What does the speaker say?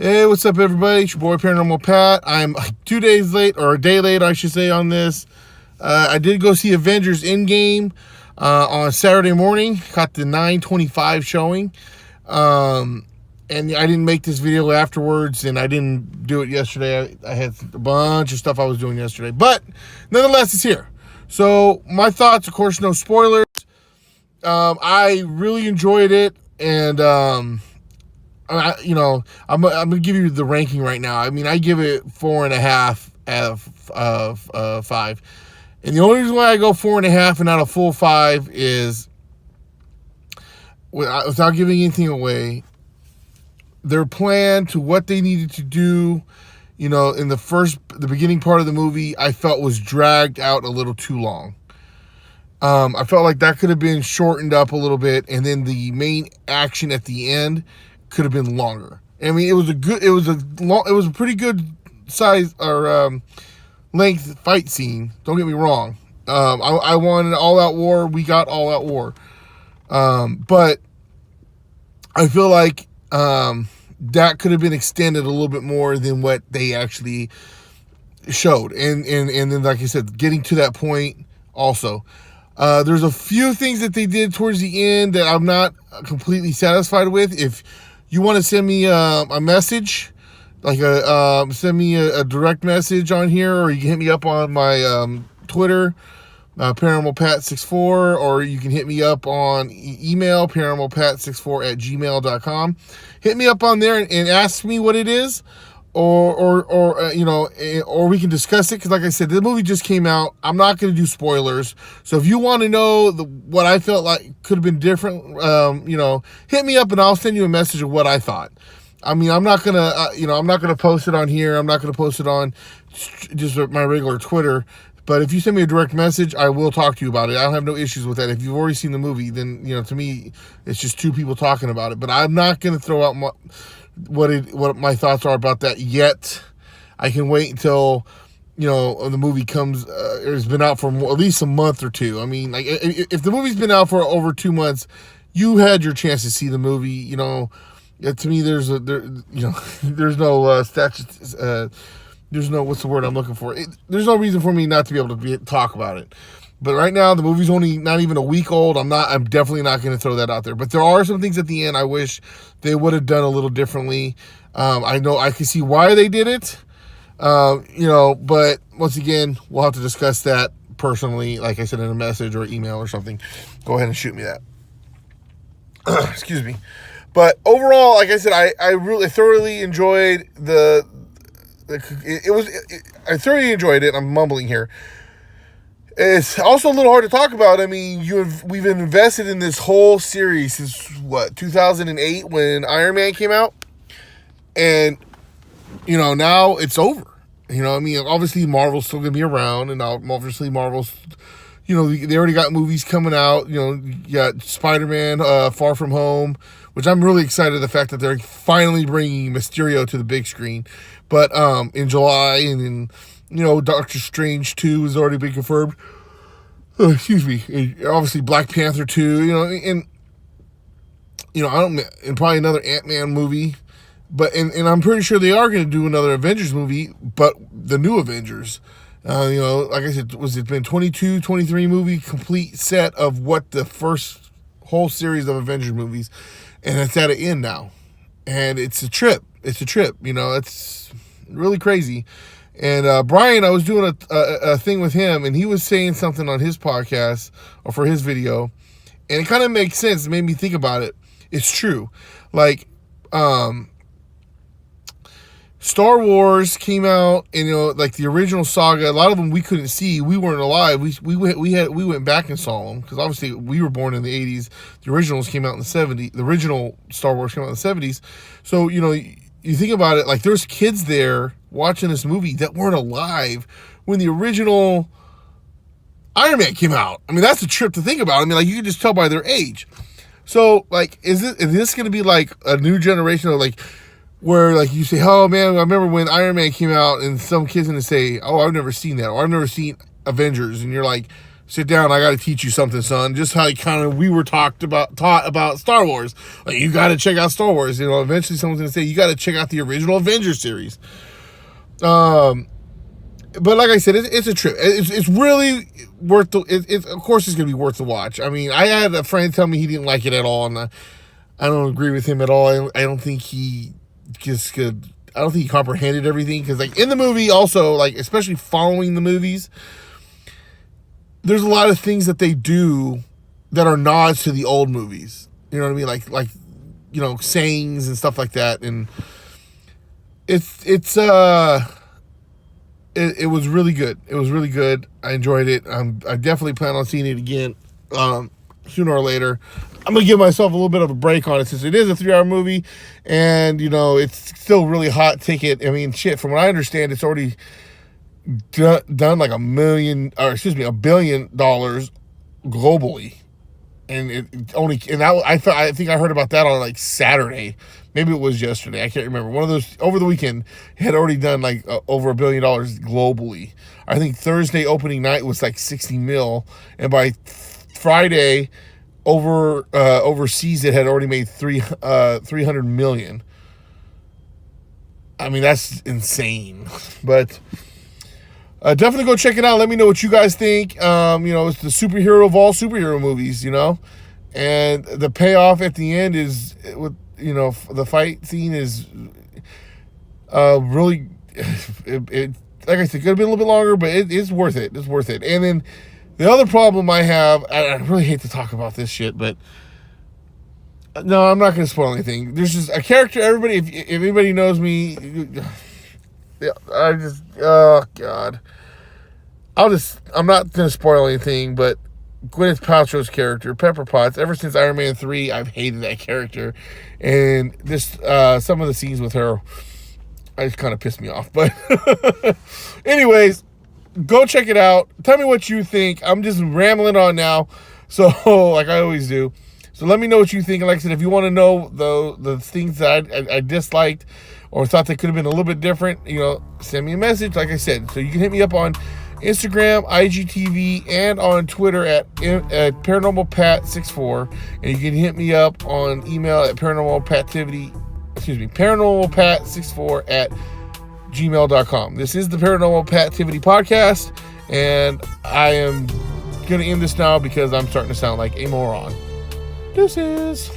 Hey, what's up, everybody? It's your boy Paranormal Pat. I'm 2 days late, or a day late, I should say, on this. I did go see Avengers Endgame on Saturday morning. Caught the 9:25 showing, and I didn't make this video afterwards, and I didn't do it yesterday. I had a bunch of stuff I was doing yesterday, but nonetheless, it's here. So my thoughts, of course, no spoilers. I really enjoyed it, and I'm gonna give you the ranking right now. I mean, I give it 4.5 out of 5, and the only reason why I go 4.5 and not a full 5 is, without giving anything away, their plan to what they needed to do. In the beginning part of the movie, I felt was dragged out a little too long. I felt like that could have been shortened up a little bit, and then the main action at the end could have been longer. I mean, it was a pretty good size or length fight scene. Don't get me wrong. I wanted all out war. We got all out war. But I feel like that could have been extended a little bit more than what they actually showed. And then, like I said, getting to that point also. There's a few things that they did towards the end that I'm not completely satisfied with. If you want to send me a message, like send me a direct message on here, or you can hit me up on my Twitter, paranormalpat64, or you can hit me up on email, paranormalpat64@gmail.com. Hit me up on there and ask me what it is, or we can discuss it, because like I said, the movie just came out. I'm not going to do spoilers, so if you want to know what I felt like could have been different, hit me up and I'll send you a message of what I thought. I mean, I'm not gonna I'm not gonna post it on here. I'm not gonna post it on just my regular Twitter. But if you send me a direct message, I will talk to you about it. I don't have no issues with that. If you've already seen the movie, then to me, it's just two people talking about it. But I'm not gonna throw out what my thoughts are about that yet. I can wait until the movie comes. It's been out for at least a month or two. I mean, like, if the movie's been out for over 2 months, you had your chance to see the movie. To me, there's no statute. There's no, what's the word I'm looking for? There's no reason for me not to be able to talk about it. But right now, the movie's only not even a week old. I'm definitely not going to throw that out there. But there are some things at the end I wish they would have done a little differently. I know I can see why they did it. But once again, we'll have to discuss that personally, like I said, in a message or email or something. Go ahead and shoot me that. Excuse me. But overall, like I said, I really thoroughly enjoyed I thoroughly enjoyed it. I'm mumbling here. It's also a little hard to talk about. I mean, we've invested in this whole series since 2008 when Iron Man came out, and now it's over. I mean, obviously Marvel's still gonna be around, and obviously Marvel's, they already got movies coming out. You got Spider-Man, Far From Home, which I'm really excited the fact that they're finally bringing Mysterio to the big screen. But in July, and then Doctor Strange 2 has already been confirmed. Excuse me. And obviously Black Panther 2, and probably another Ant-Man movie. But and I'm pretty sure they are going to do another Avengers movie, but the new Avengers. Like I said, it's been 22, 23 movie complete set of what the first whole series of Avengers movies, and it's at an end now. And it's a trip. It's really crazy. And Brian, I was doing a thing with him, and he was saying something on his podcast or for his video, and it kind of makes sense. It made me think about it. It's true. Like, Star Wars came out, and like the original saga, a lot of them we couldn't see. We weren't alive. We went back and saw them, because obviously we were born in the 80s. The originals came out in the 70s. The original Star Wars came out in the 70s. So you think about it, like there's kids there watching this movie that weren't alive when the original Iron Man came out. I mean, that's a trip to think about. I mean, like, you can just tell by their age. So, like, is this going to be like a new generation of, like, where, like, you say, oh man, I remember when Iron Man came out, and some kid's going to say, oh, I've never seen that, or I've never seen Avengers, and you're like, sit down, I got to teach you something, son. Just how we were taught about Star Wars. Like, you got to check out Star Wars. Eventually someone's going to say, you got to check out the original Avengers series. But like I said, it's a trip. It's really worth of course it's going to be worth the watch. I mean, I had a friend tell me he didn't like it at all, and I don't agree with him at all. I don't think he just could. I don't think he comprehended everything, because like in the movie, also like especially following the movies, there's a lot of things that they do that are nods to the old movies. You know what I mean? Like sayings and stuff like that, and it was really good. It was really good. I enjoyed it. I definitely plan on seeing it again sooner or later. I'm going to give myself a little bit of a break on it, since it is a 3-hour movie, and, it's still really hot ticket. I mean, shit, from what I understand, it's already done like $1 billion globally. And I think I heard about that on like Saturday. Maybe it was yesterday. I can't remember. One of those over the weekend. It had already done like over $1 billion globally. I think Thursday opening night was like 60 mil, and by Friday, overseas it had already made 300 million. I mean, that's insane. But definitely go check it out. Let me know what you guys think. It's the superhero of all superhero movies, and the payoff at the end is with, the fight scene is really, like I said, could have been a little bit longer, but it's worth it. It's worth it. And then the other problem I have, I really hate to talk about this shit, but no, I'm not going to spoil anything. There's just a character, if anybody knows me, oh God. I'm not going to spoil anything, but Gwyneth Paltrow's character, Pepper Potts, ever since Iron Man 3, I've hated that character. And this, some of the scenes with her, I just kind of pissed me off. But anyways, go check it out. Tell me what you think. I'm just rambling on now, so like I always do. So let me know what you think. And like I said, if you want to know the things that I disliked or thought they could have been a little bit different, send me a message, like I said. So you can hit me up on Instagram, IGTV, and on Twitter at ParanormalPat64. And you can hit me up on email at ParanormalPat64@gmail.com. This is the Paranormal Pativity Podcast, and I am going to end this now because I'm starting to sound like a moron. Deuces.